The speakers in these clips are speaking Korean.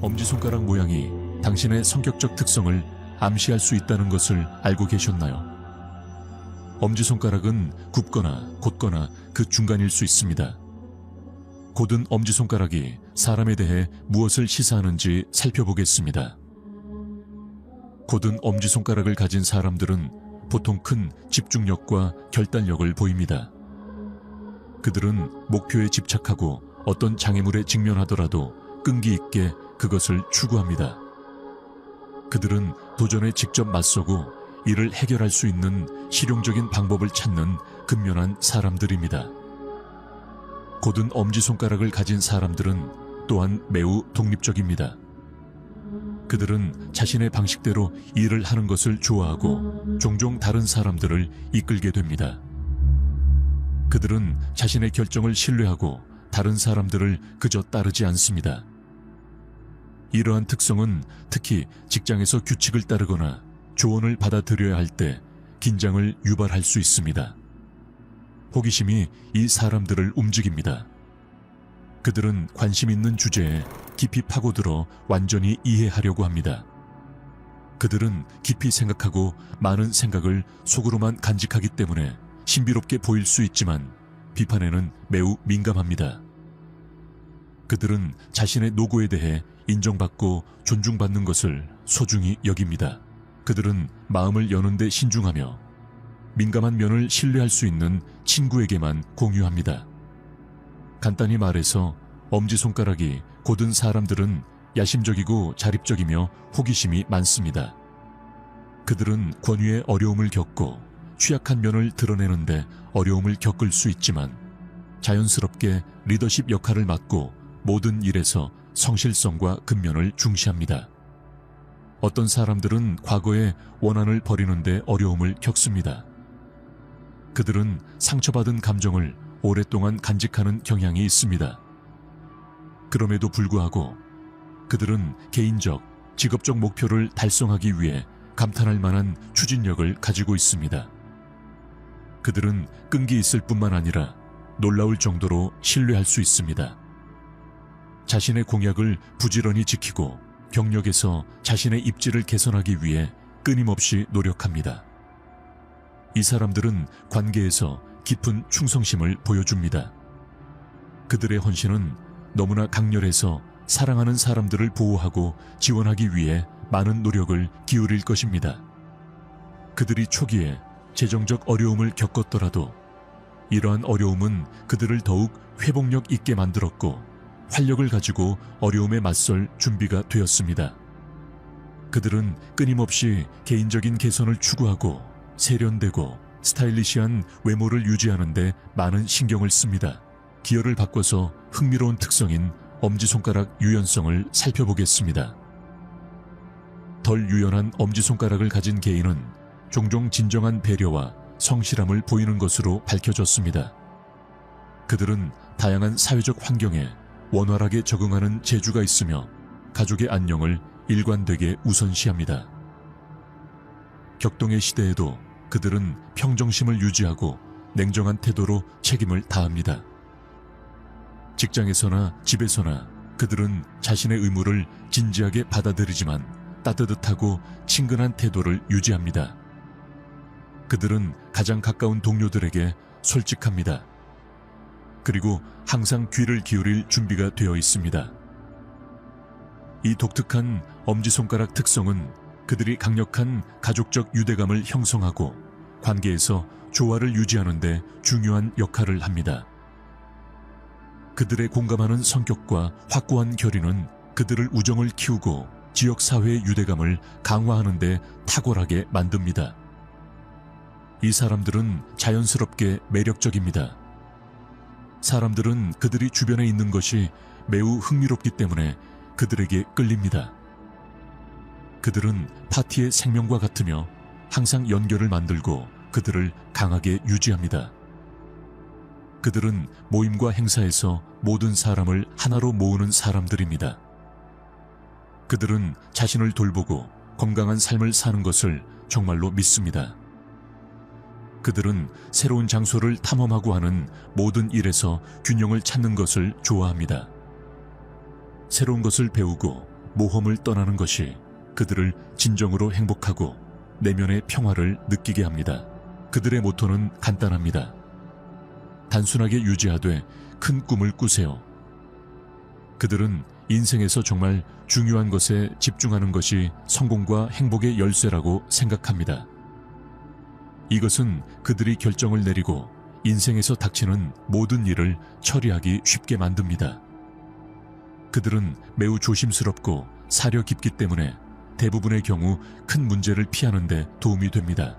엄지손가락 모양이 당신의 성격적 특성을 암시할 수 있다는 것을 알고 계셨나요? 엄지손가락은 굽거나 곧거나 그 중간일 수 있습니다. 곧은 엄지손가락이 사람에 대해 무엇을 시사하는지 살펴보겠습니다. 곧은 엄지손가락을 가진 사람들은 보통 큰 집중력과 결단력을 보입니다. 그들은 목표에 집착하고 어떤 장애물에 직면하더라도 끈기 있게 그것을 추구합니다. 그들은 도전에 직접 맞서고 이를 해결할 수 있는 실용적인 방법을 찾는 근면한 사람들입니다. 곧은 엄지손가락을 가진 사람들은 또한 매우 독립적입니다. 그들은 자신의 방식대로 일을 하는 것을 좋아하고 종종 다른 사람들을 이끌게 됩니다. 그들은 자신의 결정을 신뢰하고 다른 사람들을 그저 따르지 않습니다. 이러한 특성은 특히 직장에서 규칙을 따르거나 조언을 받아들여야 할 때 긴장을 유발할 수 있습니다. 호기심이 이 사람들을 움직입니다. 그들은 관심 있는 주제에 깊이 파고들어 완전히 이해하려고 합니다. 그들은 깊이 생각하고 많은 생각을 속으로만 간직하기 때문에 신비롭게 보일 수 있지만 비판에는 매우 민감합니다. 그들은 자신의 노고에 대해 인정받고 존중받는 것을 소중히 여깁니다. 그들은 마음을 여는 데 신중하며 민감한 면을 신뢰할 수 있는 친구에게만 공유합니다. 간단히 말해서 엄지손가락이 곧은 사람들은 야심적이고 자립적이며 호기심이 많습니다. 그들은 권위의 어려움을 겪고 취약한 면을 드러내는데 어려움을 겪을 수 있지만 자연스럽게 리더십 역할을 맡고 모든 일에서 성실성과 근면을 중시합니다. 어떤 사람들은 과거의 원한을 버리는데 어려움을 겪습니다. 그들은 상처받은 감정을 오랫동안 간직하는 경향이 있습니다. 그럼에도 불구하고 그들은 개인적, 직업적 목표를 달성하기 위해 감탄할 만한 추진력을 가지고 있습니다. 그들은 끈기 있을 뿐만 아니라 놀라울 정도로 신뢰할 수 있습니다. 자신의 공약을 부지런히 지키고 경력에서 자신의 입지를 개선하기 위해 끊임없이 노력합니다. 이 사람들은 관계에서 깊은 충성심을 보여줍니다. 그들의 헌신은 너무나 강렬해서 사랑하는 사람들을 보호하고 지원하기 위해 많은 노력을 기울일 것입니다. 그들이 초기에 재정적 어려움을 겪었더라도 이러한 어려움은 그들을 더욱 회복력 있게 만들었고 활력을 가지고 어려움에 맞설 준비가 되었습니다. 그들은 끊임없이 개인적인 개선을 추구하고 세련되고 스타일리시한 외모를 유지하는 데 많은 신경을 씁니다. 기어를 바꿔서 흥미로운 특성인 엄지손가락 유연성을 살펴보겠습니다. 덜 유연한 엄지손가락을 가진 개인은 종종 진정한 배려와 성실함을 보이는 것으로 밝혀졌습니다. 그들은 다양한 사회적 환경에 원활하게 적응하는 재주가 있으며 가족의 안녕을 일관되게 우선시합니다. 격동의 시대에도 그들은 평정심을 유지하고 냉정한 태도로 책임을 다합니다. 직장에서나 집에서나 그들은 자신의 의무를 진지하게 받아들이지만 따뜻하고 친근한 태도를 유지합니다. 그들은 가장 가까운 동료들에게 솔직합니다. 그리고 항상 귀를 기울일 준비가 되어 있습니다. 이 독특한 엄지손가락 특성은 그들이 강력한 가족적 유대감을 형성하고 관계에서 조화를 유지하는 데 중요한 역할을 합니다. 그들의 공감하는 성격과 확고한 결의는 그들을 우정을 키우고 지역사회의 유대감을 강화하는 데 탁월하게 만듭니다. 이 사람들은 자연스럽게 매력적입니다. 사람들은 그들이 주변에 있는 것이 매우 흥미롭기 때문에 그들에게 끌립니다. 그들은 파티의 생명과 같으며 항상 연결을 만들고 그들을 강하게 유지합니다. 그들은 모임과 행사에서 모든 사람을 하나로 모으는 사람들입니다. 그들은 자신을 돌보고 건강한 삶을 사는 것을 정말로 믿습니다. 그들은 새로운 장소를 탐험하고 하는 모든 일에서 균형을 찾는 것을 좋아합니다. 새로운 것을 배우고 모험을 떠나는 것이 그들을 진정으로 행복하고 내면의 평화를 느끼게 합니다. 그들의 모토는 간단합니다. 단순하게 유지하되 큰 꿈을 꾸세요. 그들은 인생에서 정말 중요한 것에 집중하는 것이 성공과 행복의 열쇠라고 생각합니다. 이것은 그들이 결정을 내리고 인생에서 닥치는 모든 일을 처리하기 쉽게 만듭니다. 그들은 매우 조심스럽고 사려 깊기 때문에 대부분의 경우 큰 문제를 피하는 데 도움이 됩니다.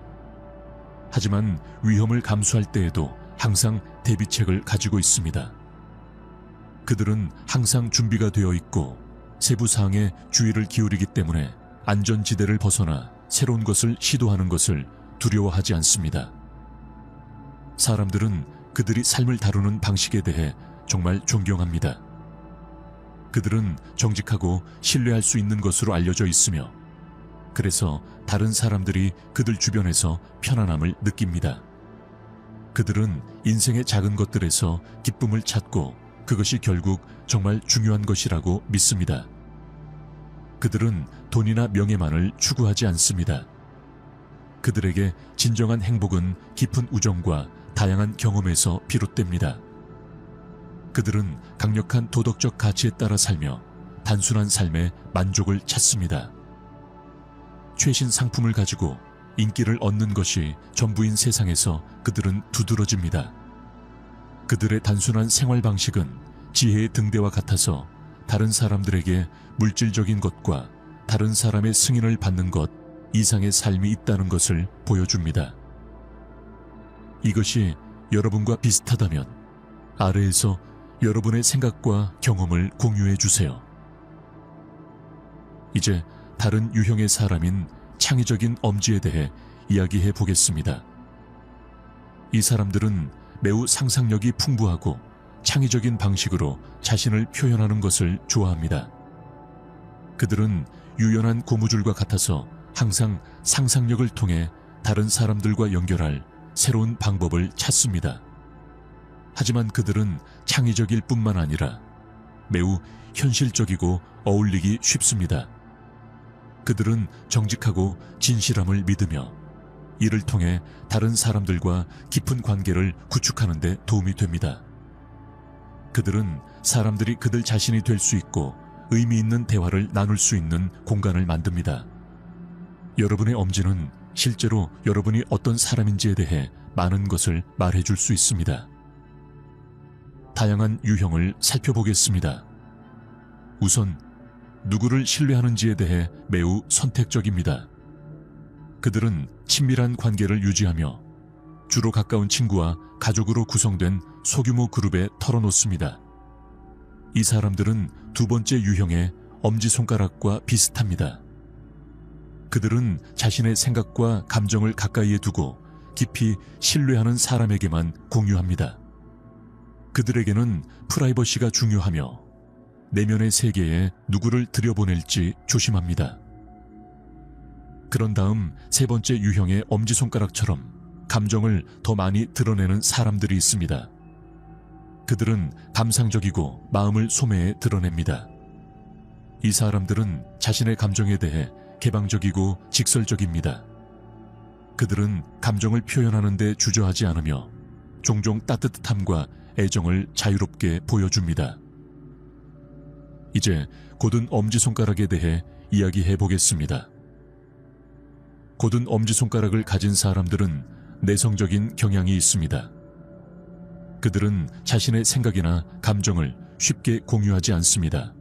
하지만 위험을 감수할 때에도 항상 대비책을 가지고 있습니다. 그들은 항상 준비가 되어 있고 세부 사항에 주의를 기울이기 때문에 안전지대를 벗어나 새로운 것을 시도하는 것을 두려워하지 않습니다. 사람들은 그들이 삶을 다루는 방식에 대해 정말 존경합니다. 그들은 정직하고 신뢰할 수 있는 것으로 알려져 있으며 그래서 다른 사람들이 그들 주변에서 편안함을 느낍니다. 그들은 인생의 작은 것들에서 기쁨을 찾고 그것이 결국 정말 중요한 것이라고 믿습니다. 그들은 돈이나 명예만을 추구하지 않습니다. 그들에게 진정한 행복은 깊은 우정과 다양한 경험에서 비롯됩니다. 그들은 강력한 도덕적 가치에 따라 살며 단순한 삶에 만족을 찾습니다. 최신 상품을 가지고 인기를 얻는 것이 전부인 세상에서 그들은 두드러집니다. 그들의 단순한 생활 방식은 지혜의 등대와 같아서 다른 사람들에게 물질적인 것과 다른 사람의 승인을 받는 것 이상의 삶이 있다는 것을 보여줍니다. 이것이 여러분과 비슷하다면 아래에서 여러분의 생각과 경험을 공유해 주세요. 이제 다른 유형의 사람인 창의적인 엄지에 대해 이야기해 보겠습니다. 이 사람들은 매우 상상력이 풍부하고 창의적인 방식으로 자신을 표현하는 것을 좋아합니다. 그들은 유연한 고무줄과 같아서 항상 상상력을 통해 다른 사람들과 연결할 새로운 방법을 찾습니다. 하지만 그들은 창의적일 뿐만 아니라 매우 현실적이고 어울리기 쉽습니다. 그들은 정직하고 진실함을 믿으며 이를 통해 다른 사람들과 깊은 관계를 구축하는 데 도움이 됩니다. 그들은 사람들이 그들 자신이 될 수 있고 의미 있는 대화를 나눌 수 있는 공간을 만듭니다. 여러분의 엄지는 실제로 여러분이 어떤 사람인지에 대해 많은 것을 말해줄 수 있습니다. 다양한 유형을 살펴보겠습니다. 우선 누구를 신뢰하는지에 대해 매우 선택적입니다. 그들은 친밀한 관계를 유지하며 주로 가까운 친구와 가족으로 구성된 소규모 그룹에 털어놓습니다. 이 사람들은 두 번째 유형의 엄지손가락과 비슷합니다. 그들은 자신의 생각과 감정을 가까이에 두고 깊이 신뢰하는 사람에게만 공유합니다. 그들에게는 프라이버시가 중요하며 내면의 세계에 누구를 들여보낼지 조심합니다. 그런 다음 세 번째 유형의 엄지손가락처럼 감정을 더 많이 드러내는 사람들이 있습니다. 그들은 감상적이고 마음을 소매에 드러냅니다. 이 사람들은 자신의 감정에 대해 개방적이고 직설적입니다. 그들은 감정을 표현하는 데 주저하지 않으며 종종 따뜻함과 애정을 자유롭게 보여줍니다. 이제 곧은 엄지손가락에 대해 이야기해 보겠습니다. 곧은 엄지손가락을 가진 사람들은 내성적인 경향이 있습니다. 그들은 자신의 생각이나 감정을 쉽게 공유하지 않습니다.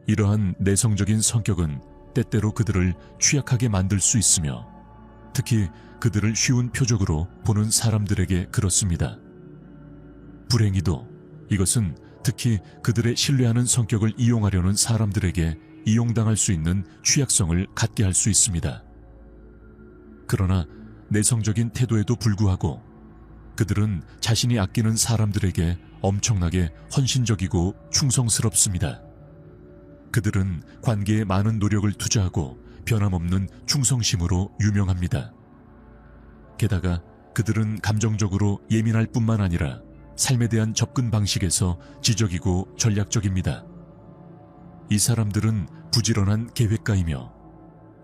이러한 내성적인 성격은 때때로 그들을 취약하게 만들 수 있으며 특히 그들을 쉬운 표적으로 보는 사람들에게 그렇습니다. 불행히도 이것은 특히 그들의 신뢰하는 성격을 이용하려는 사람들에게 이용당할 수 있는 취약성을 갖게 할 수 있습니다. 그러나 내성적인 태도에도 불구하고 그들은 자신이 아끼는 사람들에게 엄청나게 헌신적이고 충성스럽습니다. 그들은 관계에 많은 노력을 투자하고 변함없는 충성심으로 유명합니다. 게다가 그들은 감정적으로 예민할 뿐만 아니라 삶에 대한 접근 방식에서 지적이고 전략적입니다. 이 사람들은 부지런한 계획가이며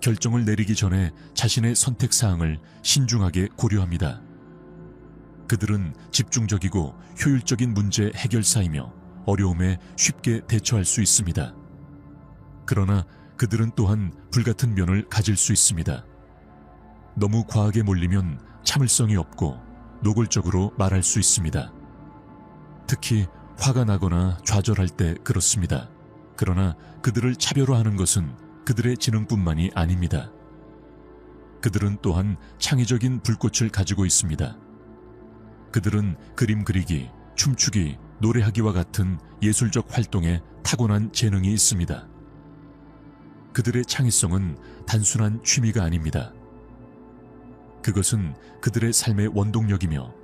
결정을 내리기 전에 자신의 선택 사항을 신중하게 고려합니다. 그들은 집중적이고 효율적인 문제 해결사이며 어려움에 쉽게 대처할 수 있습니다. 그러나 그들은 또한 불같은 면을 가질 수 있습니다. 너무 과하게 몰리면 참을성이 없고 노골적으로 말할 수 있습니다. 특히 화가 나거나 좌절할 때 그렇습니다. 그러나 그들을 차별화하는 것은 그들의 지능뿐만이 아닙니다. 그들은 또한 창의적인 불꽃을 가지고 있습니다. 그들은 그림 그리기, 춤추기, 노래하기와 같은 예술적 활동에 타고난 재능이 있습니다. 그들의 창의성은 단순한 취미가 아닙니다. 그것은 그들의 삶의 원동력이며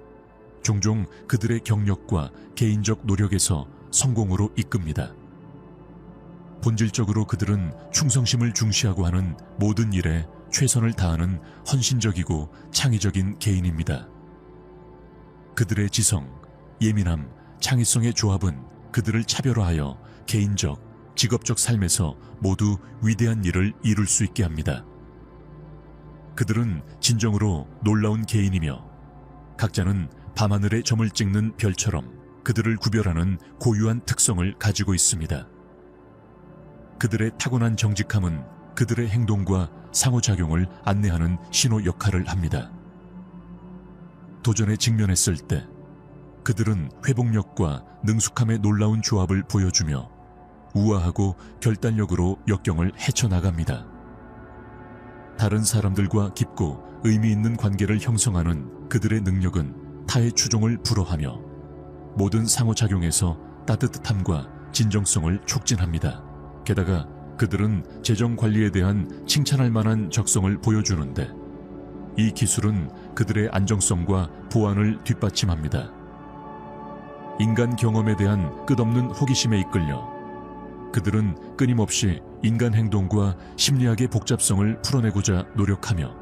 종종 그들의 경력과 개인적 노력에서 성공으로 이끕니다. 본질적으로 그들은 충성심을 중시하고 하는 모든 일에 최선을 다하는 헌신적이고 창의적인 개인입니다. 그들의 지성, 예민함, 창의성의 조합은 그들을 차별화하여 개인적, 직업적 삶에서 모두 위대한 일을 이룰 수 있게 합니다. 그들은 진정으로 놀라운 개인이며 각자는 밤하늘에 점을 찍는 별처럼 그들을 구별하는 고유한 특성을 가지고 있습니다. 그들의 타고난 정직함은 그들의 행동과 상호작용을 안내하는 신호 역할을 합니다. 도전에 직면했을 때 그들은 회복력과 능숙함의 놀라운 조합을 보여주며 우아하고 결단력으로 역경을 헤쳐나갑니다. 다른 사람들과 깊고 의미 있는 관계를 형성하는 그들의 능력은 타의 추종을 불허하며 모든 상호작용에서 따뜻함과 진정성을 촉진합니다. 게다가 그들은 재정 관리에 대한 칭찬할 만한 적성을 보여주는데 이 기술은 그들의 안정성과 보안을 뒷받침합니다. 인간 경험에 대한 끝없는 호기심에 이끌려 그들은 끊임없이 인간 행동과 심리학의 복잡성을 풀어내고자 노력하며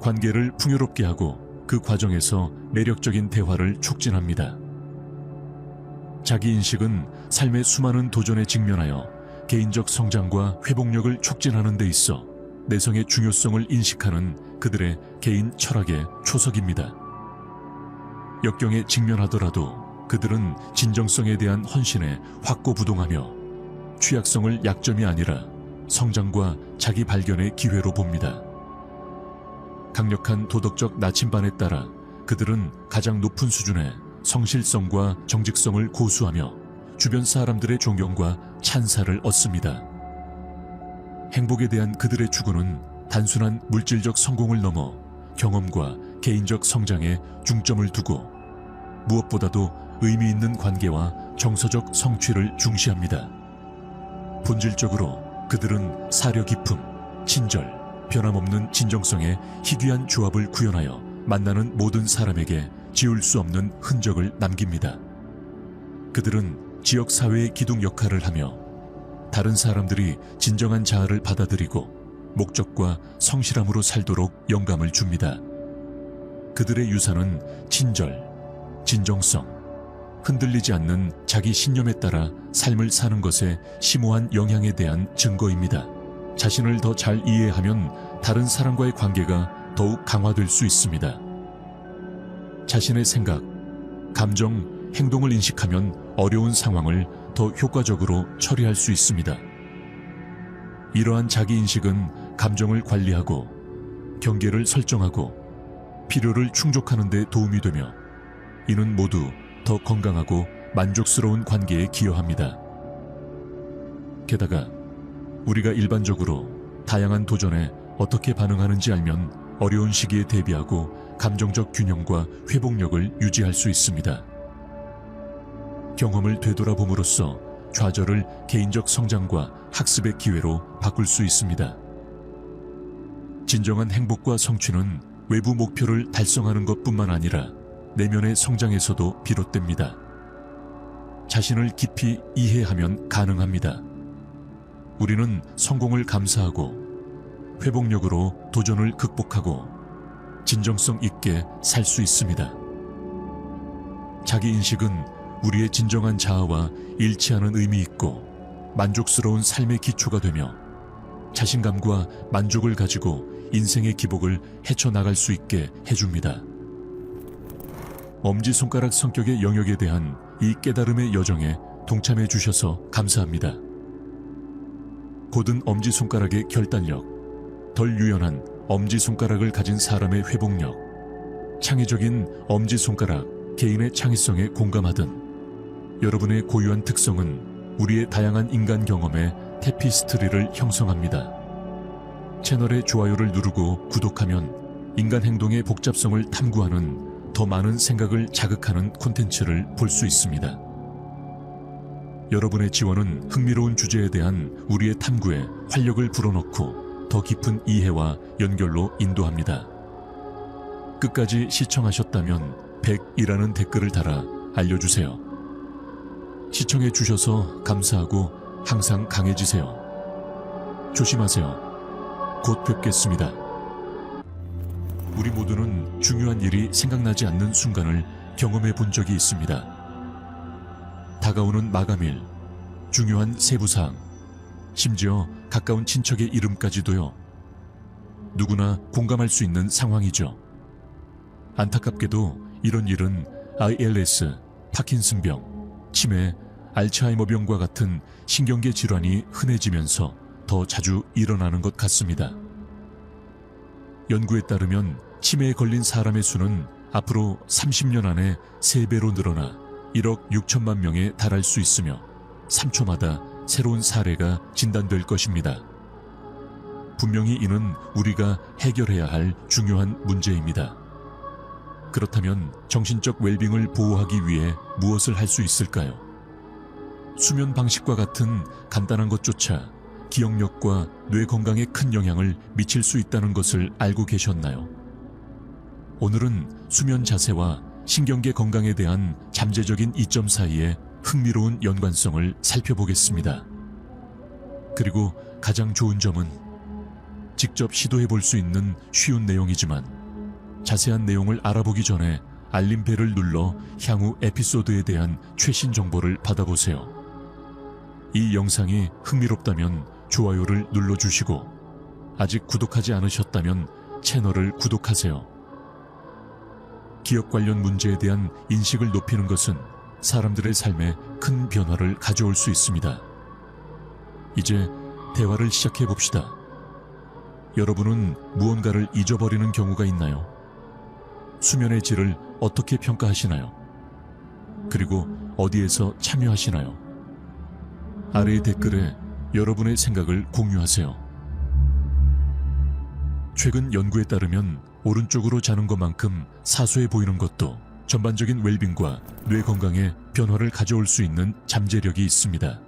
관계를 풍요롭게 하고 그 과정에서 매력적인 대화를 촉진합니다. 자기인식은 삶의 수많은 도전에 직면하여 개인적 성장과 회복력을 촉진하는 데 있어 내성의 중요성을 인식하는 그들의 개인 철학의 초석입니다. 역경에 직면하더라도 그들은 진정성에 대한 헌신에 확고부동하며 취약성을 약점이 아니라 성장과 자기 발견의 기회로 봅니다. 강력한 도덕적 나침반에 따라 그들은 가장 높은 수준의 성실성과 정직성을 고수하며 주변 사람들의 존경과 찬사를 얻습니다. 행복에 대한 그들의 추구는 단순한 물질적 성공을 넘어 경험과 개인적 성장에 중점을 두고 무엇보다도 의미 있는 관계와 정서적 성취를 중시합니다. 본질적으로 그들은 사려 깊음, 친절, 변함없는 진정성의 희귀한 조합을 구현하여 만나는 모든 사람에게 지울 수 없는 흔적을 남깁니다. 그들은 지역사회의 기둥 역할을 하며 다른 사람들이 진정한 자아를 받아들이고 목적과 성실함으로 살도록 영감을 줍니다. 그들의 유산은 친절, 진정성, 흔들리지 않는 자기 신념에 따라 삶을 사는 것에 심오한 영향에 대한 증거입니다. 자신을 더 잘 이해하면 다른 사람과의 관계가 더욱 강화될 수 있습니다. 자신의 생각, 감정, 행동을 인식하면 어려운 상황을 더 효과적으로 처리할 수 있습니다. 이러한 자기인식은 감정을 관리하고 경계를 설정하고 필요를 충족하는 데 도움이 되며 이는 모두 더 건강하고 만족스러운 관계에 기여합니다. 게다가 우리가 일반적으로 다양한 도전에 어떻게 반응하는지 알면 어려운 시기에 대비하고 감정적 균형과 회복력을 유지할 수 있습니다. 경험을 되돌아봄으로써 좌절을 개인적 성장과 학습의 기회로 바꿀 수 있습니다. 진정한 행복과 성취는 외부 목표를 달성하는 것뿐만 아니라 내면의 성장에서도 비롯됩니다. 자신을 깊이 이해하면 가능합니다. 우리는 성공을 감사하고 회복력으로 도전을 극복하고 진정성 있게 살 수 있습니다. 자기인식은 우리의 진정한 자아와 일치하는 의미 있고 만족스러운 삶의 기초가 되며 자신감과 만족을 가지고 인생의 기복을 헤쳐나갈 수 있게 해줍니다. 엄지손가락 성격의 영역에 대한 이 깨달음의 여정에 동참해 주셔서 감사합니다. 곧은 엄지손가락의 결단력, 덜 유연한 엄지손가락을 가진 사람의 회복력, 창의적인 엄지손가락, 개인의 창의성에 공감하든 여러분의 고유한 특성은 우리의 다양한 인간 경험의 테피스트리를 형성합니다. 채널의 좋아요를 누르고 구독하면 인간 행동의 복잡성을 탐구하는 더 많은 생각을 자극하는 콘텐츠를 볼 수 있습니다. 여러분의 지원은 흥미로운 주제에 대한 우리의 탐구에 활력을 불어넣고 더 깊은 이해와 연결로 인도합니다. 끝까지 시청하셨다면 100이라는 댓글을 달아 알려주세요. 시청해 주셔서 감사하고 항상 강해지세요. 조심하세요. 곧 뵙겠습니다. 우리 모두는 중요한 일이 생각나지 않는 순간을 경험해 본 적이 있습니다. 다가오는 마감일, 중요한 세부사항, 심지어 가까운 친척의 이름까지도요. 누구나 공감할 수 있는 상황이죠. 안타깝게도 이런 일은 ALS, 파킨슨병, 치매, 알츠하이머병과 같은 신경계 질환이 흔해지면서 더 자주 일어나는 것 같습니다. 연구에 따르면 치매에 걸린 사람의 수는 앞으로 30년 안에 3배로 늘어나 1억 6천만 명에 달할 수 있으며 3초마다 새로운 사례가 진단될 것입니다. 분명히 이는 우리가 해결해야 할 중요한 문제입니다. 그렇다면 정신적 웰빙을 보호하기 위해 무엇을 할 수 있을까요? 수면 방식과 같은 간단한 것조차 기억력과 뇌 건강에 큰 영향을 미칠 수 있다는 것을 알고 계셨나요? 오늘은 수면 자세와 신경계 건강에 대한 잠재적인 이점 사이의 흥미로운 연관성을 살펴보겠습니다. 그리고 가장 좋은 점은 직접 시도해 볼 수 있는 쉬운 내용이지만 자세한 내용을 알아보기 전에 알림벨을 눌러 향후 에피소드에 대한 최신 정보를 받아보세요. 이 영상이 흥미롭다면 좋아요를 눌러주시고 아직 구독하지 않으셨다면 채널을 구독하세요. 기억 관련 문제에 대한 인식을 높이는 것은 사람들의 삶에 큰 변화를 가져올 수 있습니다. 이제 대화를 시작해 봅시다. 여러분은 무언가를 잊어버리는 경우가 있나요? 수면의 질을 어떻게 평가하시나요? 그리고 어디에서 참여하시나요? 아래의 댓글에 여러분의 생각을 공유하세요. 최근 연구에 따르면 오른쪽으로 자는 것만큼 사소해 보이는 것도 전반적인 웰빙과 뇌 건강에 변화를 가져올 수 있는 잠재력이 있습니다.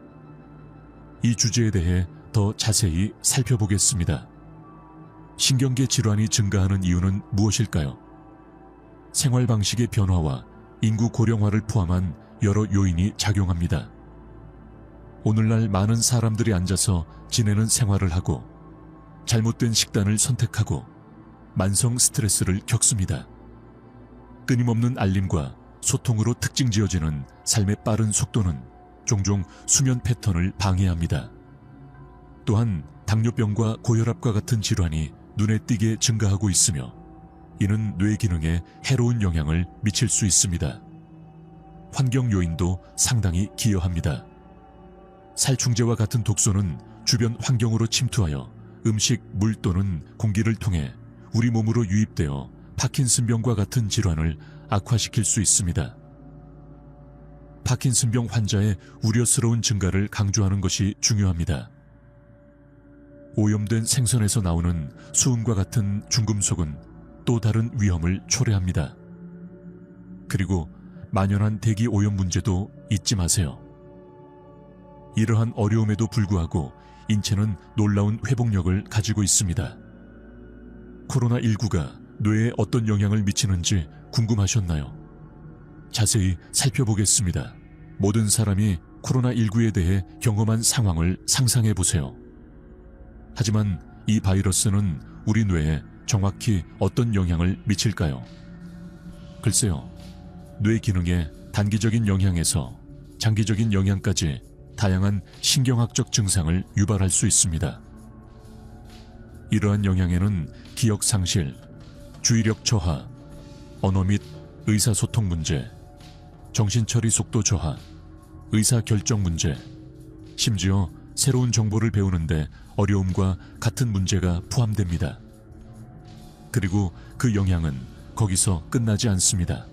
이 주제에 대해 더 자세히 살펴보겠습니다. 신경계 질환이 증가하는 이유는 무엇일까요? 생활 방식의 변화와 인구 고령화를 포함한 여러 요인이 작용합니다. 오늘날 많은 사람들이 앉아서 지내는 생활을 하고 잘못된 식단을 선택하고 만성 스트레스를 겪습니다. 끊임없는 알림과 소통으로 특징 지어지는 삶의 빠른 속도는 종종 수면 패턴을 방해합니다. 또한 당뇨병과 고혈압과 같은 질환이 눈에 띄게 증가하고 있으며 이는 뇌 기능에 해로운 영향을 미칠 수 있습니다. 환경 요인도 상당히 기여합니다. 살충제와 같은 독소는 주변 환경으로 침투하여 음식, 물 또는 공기를 통해 우리 몸으로 유입되어 파킨슨병과 같은 질환을 악화시킬 수 있습니다. 파킨슨병 환자의 우려스러운 증가를 강조하는 것이 중요합니다. 오염된 생선에서 나오는 수은과 같은 중금속은 또 다른 위험을 초래합니다. 그리고 만연한 대기 오염 문제도 잊지 마세요. 이러한 어려움에도 불구하고 인체는 놀라운 회복력을 가지고 있습니다. 코로나19가 뇌에 어떤 영향을 미치는지 궁금하셨나요? 자세히 살펴보겠습니다. 모든 사람이 코로나19에 대해 경험한 상황을 상상해 보세요. 하지만 이 바이러스는 우리 뇌에 정확히 어떤 영향을 미칠까요? 글쎄요, 뇌 기능에 단기적인 영향에서 장기적인 영향까지 다양한 신경학적 증상을 유발할 수 있습니다. 이러한 영향에는 기억 상실, 주의력 저하, 언어 및 의사소통 문제, 정신처리 속도 저하, 의사결정 문제, 심지어 새로운 정보를 배우는데 어려움과 같은 문제가 포함됩니다. 그리고 그 영향은 거기서 끝나지 않습니다.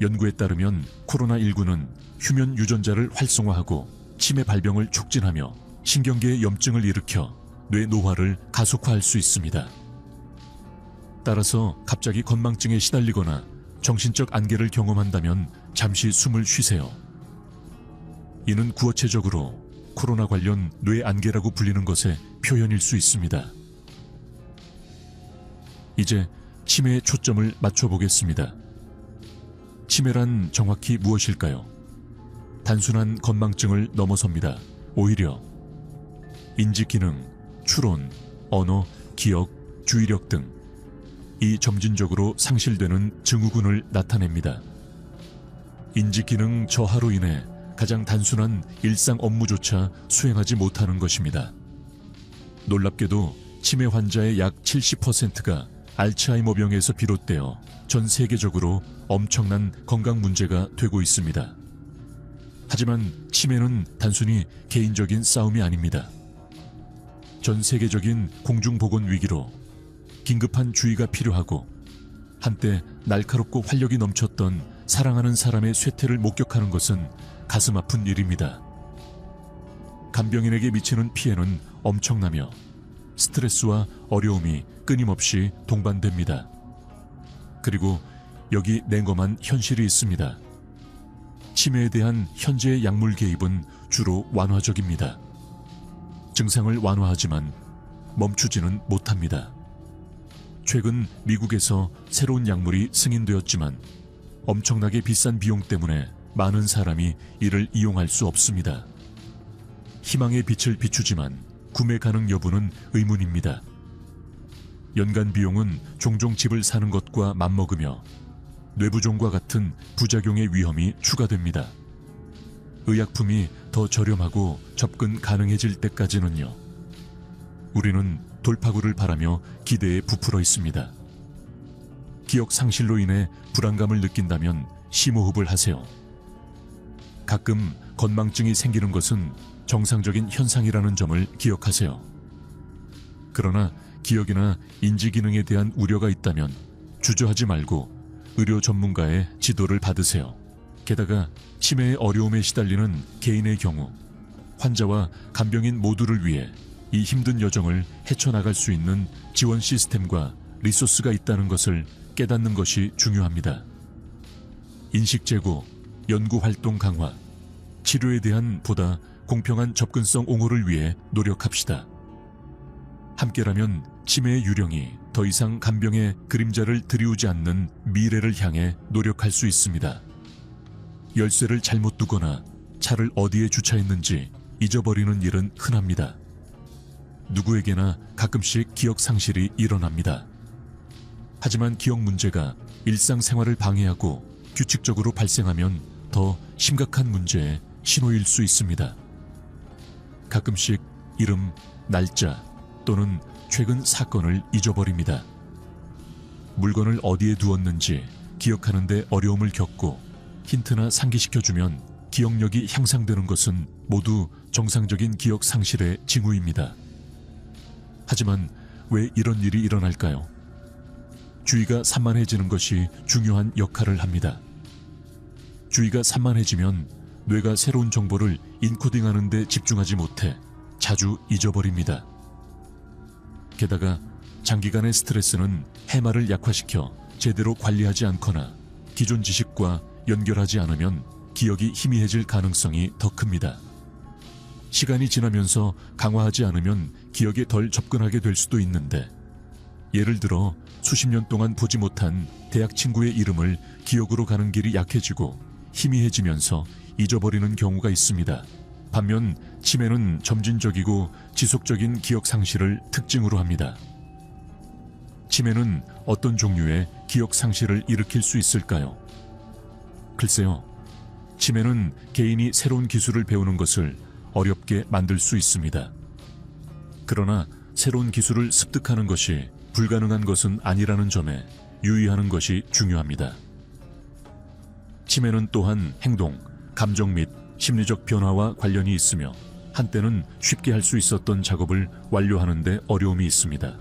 연구에 따르면 코로나19는 휴면 유전자를 활성화하고 치매 발병을 촉진하며 신경계의 염증을 일으켜 뇌 노화를 가속화할 수 있습니다. 따라서 갑자기 건망증에 시달리거나 정신적 안개를 경험한다면 잠시 숨을 쉬세요. 이는 구어체적으로 코로나 관련 뇌 안개라고 불리는 것의 표현일 수 있습니다. 이제 치매에 초점을 맞춰보겠습니다. 치매란 정확히 무엇일까요? 단순한 건망증을 넘어섭니다. 오히려 인지기능, 추론, 언어, 기억, 주의력 등 이 점진적으로 상실되는 증후군을 나타냅니다. 인지기능 저하로 인해 가장 단순한 일상 업무조차 수행하지 못하는 것입니다. 놀랍게도 치매 환자의 약 70%가 알츠하이머병에서 비롯되어 전 세계적으로 엄청난 건강 문제가 되고 있습니다. 하지만 치매는 단순히 개인적인 싸움이 아닙니다. 전 세계적인 공중보건 위기로 긴급한 주의가 필요하고 한때 날카롭고 활력이 넘쳤던 사랑하는 사람의 쇠퇴를 목격하는 것은 가슴 아픈 일입니다. 간병인에게 미치는 피해는 엄청나며 스트레스와 어려움이 끊임없이 동반됩니다. 그리고 여기 냉엄한 현실이 있습니다. 치매에 대한 현재의 약물 개입은 주로 완화적입니다. 증상을 완화하지만 멈추지는 못합니다. 최근 미국에서 새로운 약물이 승인되었지만 엄청나게 비싼 비용 때문에 많은 사람이 이를 이용할 수 없습니다. 희망의 빛을 비추지만 구매 가능 여부는 의문입니다. 연간 비용은 종종 집을 사는 것과 맞먹으며 뇌부종과 같은 부작용의 위험이 추가됩니다. 의약품이 더 저렴하고 접근 가능해질 때까지는요. 우리는 돌파구를 바라며 기대에 부풀어 있습니다. 기억 상실로 인해 불안감을 느낀다면 심호흡을 하세요. 가끔 건망증이 생기는 것은 정상적인 현상이라는 점을 기억하세요. 그러나 기억이나 인지 기능에 대한 우려가 있다면 주저하지 말고 의료 전문가의 지도를 받으세요. 게다가 치매의 어려움에 시달리는 개인의 경우 환자와 간병인 모두를 위해 이 힘든 여정을 헤쳐나갈 수 있는 지원 시스템과 리소스가 있다는 것을 깨닫는 것이 중요합니다. 인식 제고, 연구 활동 강화, 치료에 대한 보다 공평한 접근성 옹호를 위해 노력합시다. 함께라면 치매의 유령이 더 이상 간병의 그림자를 드리우지 않는 미래를 향해 노력할 수 있습니다. 열쇠를 잘못 두거나 차를 어디에 주차했는지 잊어버리는 일은 흔합니다. 누구에게나 가끔씩 기억 상실이 일어납니다. 하지만 기억 문제가 일상생활을 방해하고 규칙적으로 발생하면 더 심각한 문제의 신호일 수 있습니다. 가끔씩 이름, 날짜 또는 최근 사건을 잊어버립니다. 물건을 어디에 두었는지 기억하는 데 어려움을 겪고 힌트나 상기시켜주면 기억력이 향상되는 것은 모두 정상적인 기억 상실의 징후입니다. 하지만 왜 이런 일이 일어날까요? 주의가 산만해지는 것이 중요한 역할을 합니다. 주의가 산만해지면 뇌가 새로운 정보를 인코딩하는 데 집중하지 못해 자주 잊어버립니다. 게다가 장기간의 스트레스는 해마를 약화시켜 제대로 관리하지 않거나 기존 지식과 연결하지 않으면 기억이 희미해질 가능성이 더 큽니다. 시간이 지나면서 강화하지 않으면 기억에 덜 접근하게 될 수도 있는데, 예를 들어 수십 년 동안 보지 못한 대학 친구의 이름을 기억으로 가는 길이 약해지고 희미해지면서 잊어버리는 경우가 있습니다. 반면 치매는 점진적이고 지속적인 기억 상실을 특징으로 합니다. 치매는 어떤 종류의 기억 상실을 일으킬 수 있을까요? 글쎄요, 치매는 개인이 새로운 기술을 배우는 것을 어렵게 만들 수 있습니다. 그러나 새로운 기술을 습득하는 것이 불가능한 것은 아니라는 점에 유의하는 것이 중요합니다. 치매는 또한 행동, 감정 및 심리적 변화와 관련이 있으며 한때는 쉽게 할 수 있었던 작업을 완료하는 데 어려움이 있습니다.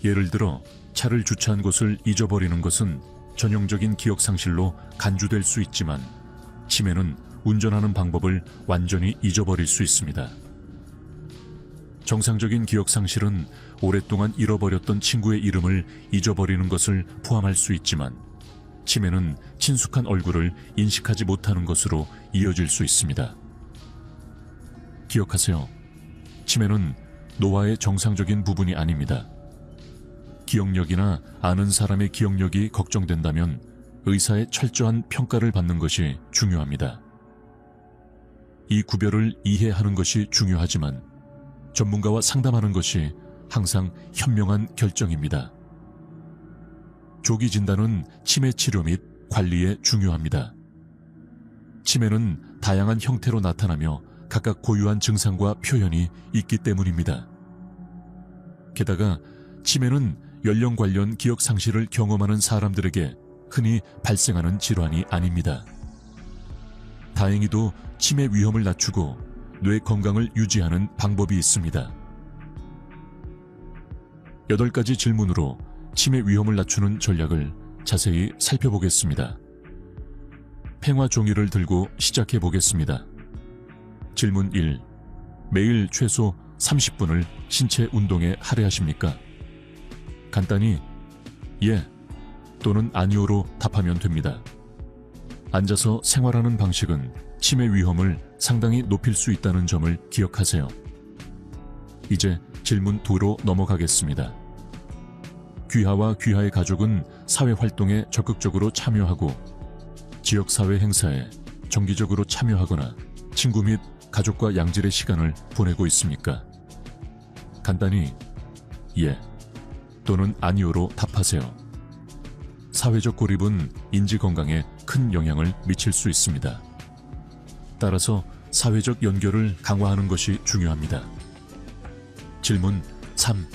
예를 들어 차를 주차한 곳을 잊어버리는 것은 전형적인 기억 상실로 간주될 수 있지만 치매는 운전하는 방법을 완전히 잊어버릴 수 있습니다. 정상적인 기억 상실은 오랫동안 잃어버렸던 친구의 이름을 잊어버리는 것을 포함할 수 있지만 치매는 친숙한 얼굴을 인식하지 못하는 것으로 이어질 수 있습니다. 기억하세요. 치매는 노화의 정상적인 부분이 아닙니다. 기억력이나 아는 사람의 기억력이 걱정된다면 의사의 철저한 평가를 받는 것이 중요합니다. 이 구별을 이해하는 것이 중요하지만 전문가와 상담하는 것이 항상 현명한 결정입니다. 조기 진단은 치매 치료 및 관리에 중요합니다. 치매는 다양한 형태로 나타나며 각각 고유한 증상과 표현이 있기 때문입니다. 게다가 치매는 연령 관련 기억 상실을 경험하는 사람들에게 흔히 발생하는 질환이 아닙니다. 다행히도 치매 위험을 낮추고 뇌 건강을 유지하는 방법이 있습니다. 8가지 질문으로 치매 위험을 낮추는 전략을 자세히 살펴보겠습니다. 팽화 종이를 들고 시작해 보겠습니다. 질문 1. 매일 최소 30분을 신체 운동에 할애하십니까? 간단히 예 또는 아니오로 답하면 됩니다. 앉아서 생활하는 방식은 치매 위험을 상당히 높일 수 있다는 점을 기억하세요. 이제 질문 2로 넘어가겠습니다. 귀하와 귀하의 가족은 사회활동에 적극적으로 참여하고 지역사회 행사에 정기적으로 참여하거나 친구 및 가족과 양질의 시간을 보내고 있습니까? 간단히 예 또는 아니오로 답하세요. 사회적 고립은 인지 건강에 큰 영향을 미칠 수 있습니다. 따라서 사회적 연결을 강화하는 것이 중요합니다. 질문 3.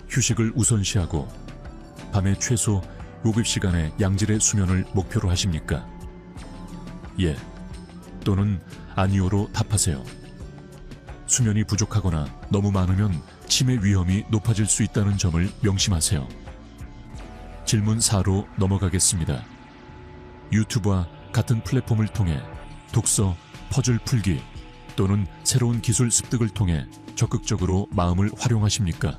휴식을 우선시하고 밤에 최소 7시간의 양질의 수면을 목표로 하십니까? 예 또는 아니오로 답하세요. 수면이 부족하거나 너무 많으면 치매 위험이 높아질 수 있다는 점을 명심하세요. 질문 4로 넘어가겠습니다. 유튜브와 같은 플랫폼을 통해 독서, 퍼즐 풀기 또는 새로운 기술 습득을 통해 적극적으로 마음을 활용하십니까?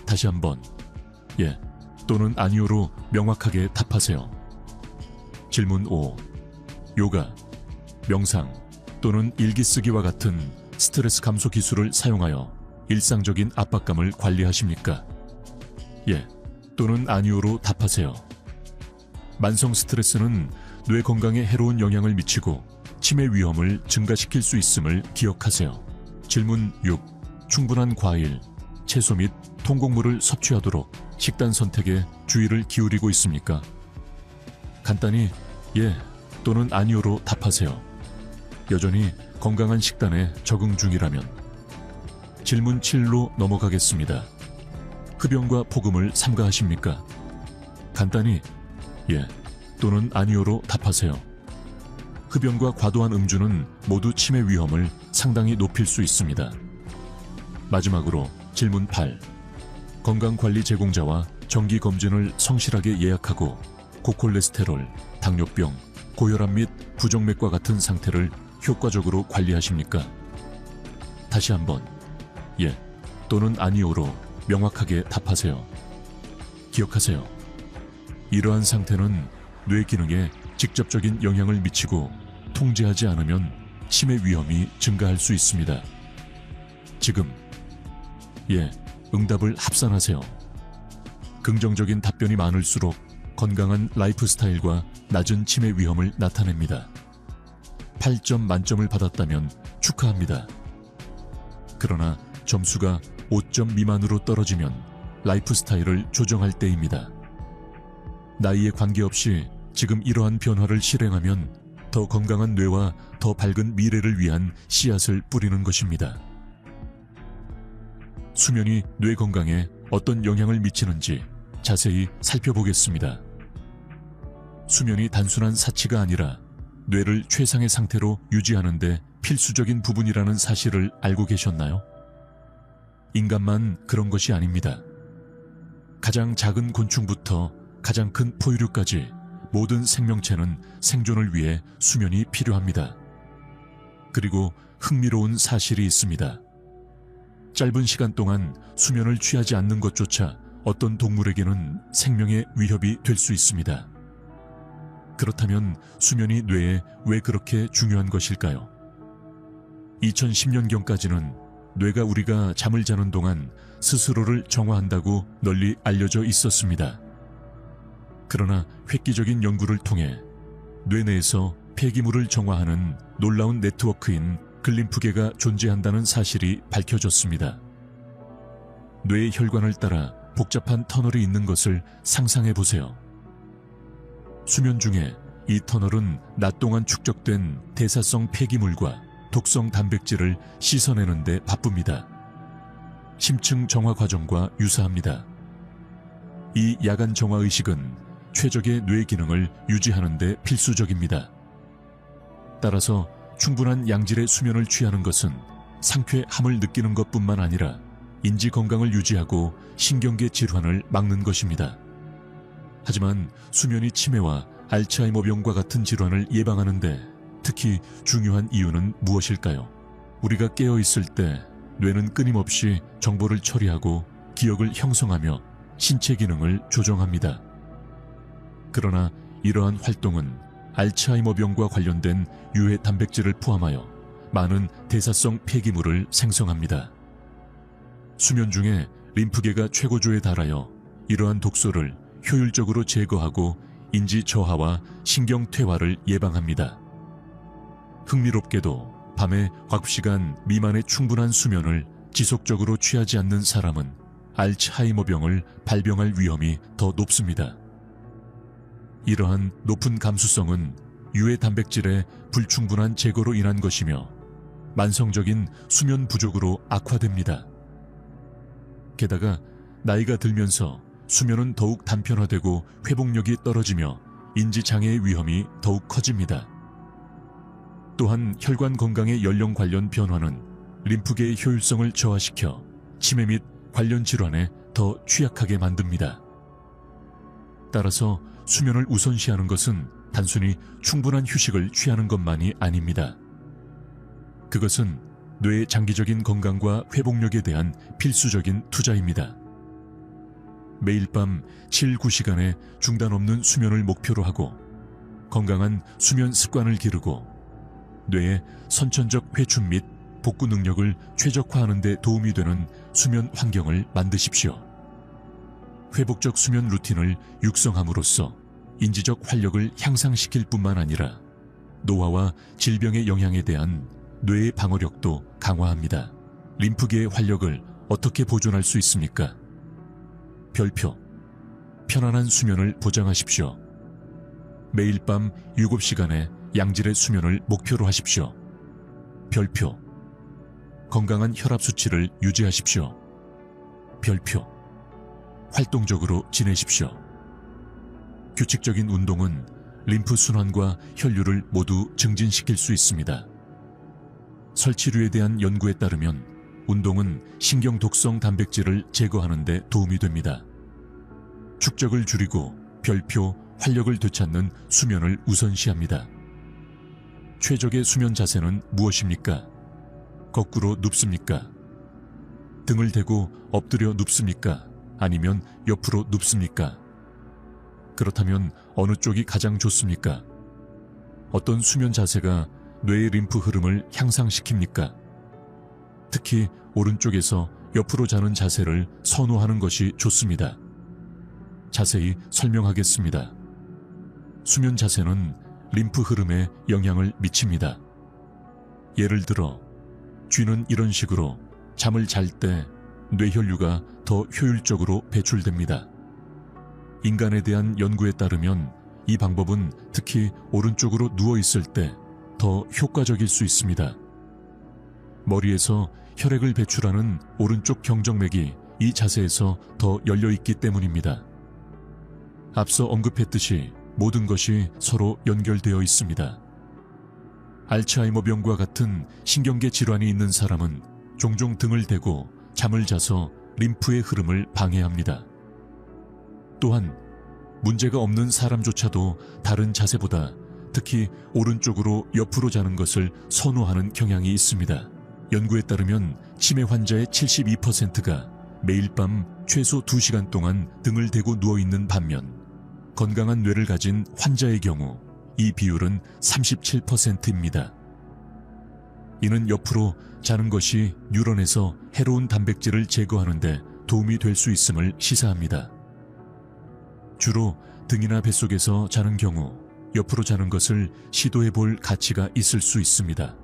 다시 한번 예 또는 아니오로 명확하게 답하세요. 질문 5. 요가, 명상 또는 일기 쓰기와 같은 스트레스 감소 기술을 사용하여 일상적인 압박감을 관리하십니까? 예 또는 아니오로 답하세요. 만성 스트레스는 뇌 건강에 해로운 영향을 미치고 치매 위험을 증가시킬 수 있음을 기억하세요. 질문 6. 충분한 과일, 채소 및 통곡물을 섭취하도록 식단 선택에 주의를 기울이고 있습니까? 간단히 예 또는 아니오로 답하세요. 여전히 건강한 식단에 적응 중이라면. 질문 7로 넘어가겠습니다. 흡연과 폭음을 삼가하십니까? 간단히 예 또는 아니오로 답하세요. 흡연과 과도한 음주는 모두 치매 위험을 상당히 높일 수 있습니다. 마지막으로 질문 8. 건강관리 제공자와 정기검진을 성실하게 예약하고 고콜레스테롤, 당뇨병, 고혈압 및 부정맥과 같은 상태를 효과적으로 관리하십니까? 다시 한번 예 또는 아니오로 명확하게 답하세요. 기억하세요. 이러한 상태는 뇌 기능에 직접적인 영향을 미치고 통제하지 않으면 치매 위험이 증가할 수 있습니다. 지금 예 응답을 합산하세요. 긍정적인 답변이 많을수록 건강한 라이프 스타일과 낮은 치매 위험을 나타냅니다. 8점 만점을 받았다면 축하합니다. 그러나 점수가 5점 미만으로 떨어지면 라이프 스타일을 조정할 때입니다. 나이에 관계없이 지금 이러한 변화를 실행하면 더 건강한 뇌와 더 밝은 미래를 위한 씨앗을 뿌리는 것입니다. 수면이 뇌 건강에 어떤 영향을 미치는지 자세히 살펴보겠습니다. 수면이 단순한 사치가 아니라 뇌를 최상의 상태로 유지하는 데 필수적인 부분이라는 사실을 알고 계셨나요? 인간만 그런 것이 아닙니다. 가장 작은 곤충부터 가장 큰 포유류까지 모든 생명체는 생존을 위해 수면이 필요합니다. 그리고 흥미로운 사실이 있습니다. 짧은 시간 동안 수면을 취하지 않는 것조차 어떤 동물에게는 생명의 위협이 될 수 있습니다. 그렇다면 수면이 뇌에 왜 그렇게 중요한 것일까요? 2010년경까지는 뇌가 우리가 잠을 자는 동안 스스로를 정화한다고 널리 알려져 있었습니다. 그러나 획기적인 연구를 통해 뇌 내에서 폐기물을 정화하는 놀라운 네트워크인 글림프계가 존재한다는 사실이 밝혀졌습니다. 뇌의 혈관을 따라 복잡한 터널이 있는 것을 상상해 보세요. 수면 중에 이 터널은 낮 동안 축적된 대사성 폐기물과 독성 단백질을 씻어내는 데 바쁩니다. 심층 정화 과정과 유사합니다. 이 야간 정화 의식은 최적의 뇌 기능을 유지하는 데 필수적입니다. 따라서 충분한 양질의 수면을 취하는 것은 상쾌함을 느끼는 것뿐만 아니라 인지 건강을 유지하고 신경계 질환을 막는 것입니다. 하지만 수면이 치매와 알츠하이머병과 같은 질환을 예방하는 데 특히 중요한 이유는 무엇일까요? 우리가 깨어 있을 때 뇌는 끊임없이 정보를 처리하고 기억을 형성하며 신체 기능을 조정합니다. 그러나 이러한 활동은 알츠하이머병과 관련된 유해 단백질을 포함하여 많은 대사성 폐기물을 생성합니다. 수면 중에 림프계가 최고조에 달하여 이러한 독소를 효율적으로 제거하고 인지 저하와 신경 퇴화를 예방합니다. 흥미롭게도 밤에 9시간 미만의 충분한 수면을 지속적으로 취하지 않는 사람은 알츠하이머병을 발병할 위험이 더 높습니다. 이러한 높은 감수성은 유해 단백질의 불충분한 제거로 인한 것이며 만성적인 수면 부족으로 악화됩니다. 게다가 나이가 들면서 수면은 더욱 단편화되고 회복력이 떨어지며 인지장애의 위험이 더욱 커집니다. 또한 혈관 건강의 연령 관련 변화는 림프계의 효율성을 저하시켜 치매 및 관련 질환에 더 취약하게 만듭니다. 따라서 수면을 우선시하는 것은 단순히 충분한 휴식을 취하는 것만이 아닙니다. 그것은 뇌의 장기적인 건강과 회복력에 대한 필수적인 투자입니다. 매일 밤 7-9시간의 중단 없는 수면을 목표로 하고 건강한 수면 습관을 기르고 뇌의 선천적 회춘 및 복구 능력을 최적화하는 데 도움이 되는 수면 환경을 만드십시오. 회복적 수면 루틴을 육성함으로써 인지적 활력을 향상시킬 뿐만 아니라 노화와 질병의 영향에 대한 뇌의 방어력도 강화합니다. 림프계의 활력을 어떻게 보존할 수 있습니까? 별표. 편안한 수면을 보장하십시오. 매일 밤 7시간의 양질의 수면을 목표로 하십시오. 별표. 건강한 혈압 수치를 유지하십시오. 별표. 활동적으로 지내십시오. 규칙적인 운동은 림프 순환과 혈류를 모두 증진시킬 수 있습니다. 설치류에 대한 연구에 따르면 운동은 신경 독성 단백질을 제거하는 데 도움이 됩니다. 축적을 줄이고 별표 활력을 되찾는 수면을 우선시합니다. 최적의 수면 자세는 무엇입니까? 거꾸로 눕습니까? 등을 대고 엎드려 눕습니까? 아니면 옆으로 눕습니까? 그렇다면 어느 쪽이 가장 좋습니까? 어떤 수면 자세가 뇌의 림프 흐름을 향상시킵니까? 특히 오른쪽에서 옆으로 자는 자세를 선호하는 것이 좋습니다. 자세히 설명하겠습니다. 수면 자세는 림프 흐름에 영향을 미칩니다. 예를 들어 쥐는 이런 식으로 잠을 잘 때 뇌혈류가 더 효율적으로 배출됩니다. 인간에 대한 연구에 따르면 이 방법은 특히 오른쪽으로 누워 있을 때 더 효과적일 수 있습니다. 머리에서 혈액을 배출하는 오른쪽 경정맥이 이 자세에서 더 열려 있기 때문입니다. 앞서 언급했듯이 모든 것이 서로 연결되어 있습니다. 알츠하이머병과 같은 신경계 질환이 있는 사람은 종종 등을 대고 잠을 자서 림프의 흐름을 방해합니다. 또한 문제가 없는 사람조차도 다른 자세보다 특히 오른쪽으로 옆으로 자는 것을 선호하는 경향이 있습니다. 연구에 따르면 치매 환자의 72%가 매일 밤 최소 2시간 동안 등을 대고 누워있는 반면 건강한 뇌를 가진 환자의 경우 이 비율은 37%입니다. 이는 옆으로 자는 것이 뉴런에서 해로운 단백질을 제거하는 데 도움이 될 수 있음을 시사합니다. 주로 등이나 뱃속에서 자는 경우 옆으로 자는 것을 시도해 볼 가치가 있을 수 있습니다.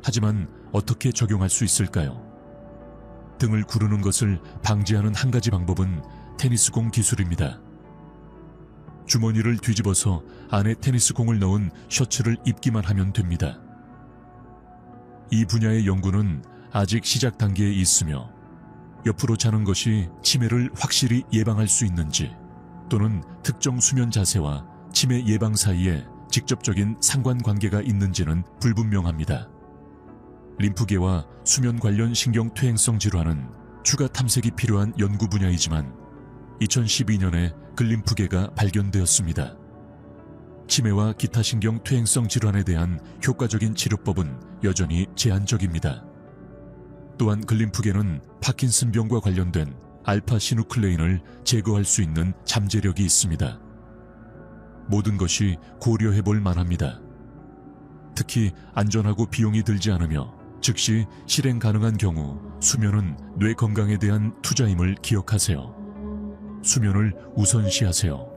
하지만 어떻게 적용할 수 있을까요? 등을 구르는 것을 방지하는 한 가지 방법은 테니스공 기술입니다. 주머니를 뒤집어서 안에 테니스공을 넣은 셔츠를 입기만 하면 됩니다. 이 분야의 연구는 아직 시작 단계에 있으며 옆으로 자는 것이 치매를 확실히 예방할 수 있는지 또는 특정 수면 자세와 치매 예방 사이에 직접적인 상관관계가 있는지는 불분명합니다. 림프계와 수면 관련 신경 퇴행성 질환은 추가 탐색이 필요한 연구 분야이지만 2012년에 글림프계가 발견되었습니다. 치매와 기타 신경 퇴행성 질환에 대한 효과적인 치료법은 여전히 제한적입니다. 또한 글림프계는 파킨슨병과 관련된 알파 시누클레인을 제거할 수 있는 잠재력이 있습니다. 모든 것이 고려해 볼 만합니다. 특히 안전하고 비용이 들지 않으며 즉시 실행 가능한 경우 수면은 뇌 건강에 대한 투자임을 기억하세요. 수면을 우선시하세요.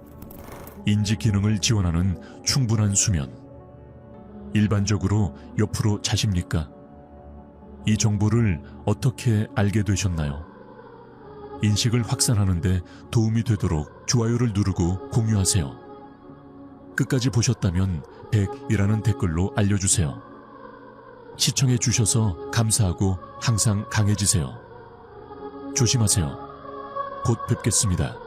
인지 기능을 지원하는 충분한 수면. 일반적으로 옆으로 자십니까? 이 정보를 어떻게 알게 되셨나요? 인식을 확산하는 데 도움이 되도록 좋아요를 누르고 공유하세요. 끝까지 보셨다면 100이라는 댓글로 알려주세요. 시청해 주셔서 감사하고 항상 강해지세요. 조심하세요. 곧 뵙겠습니다.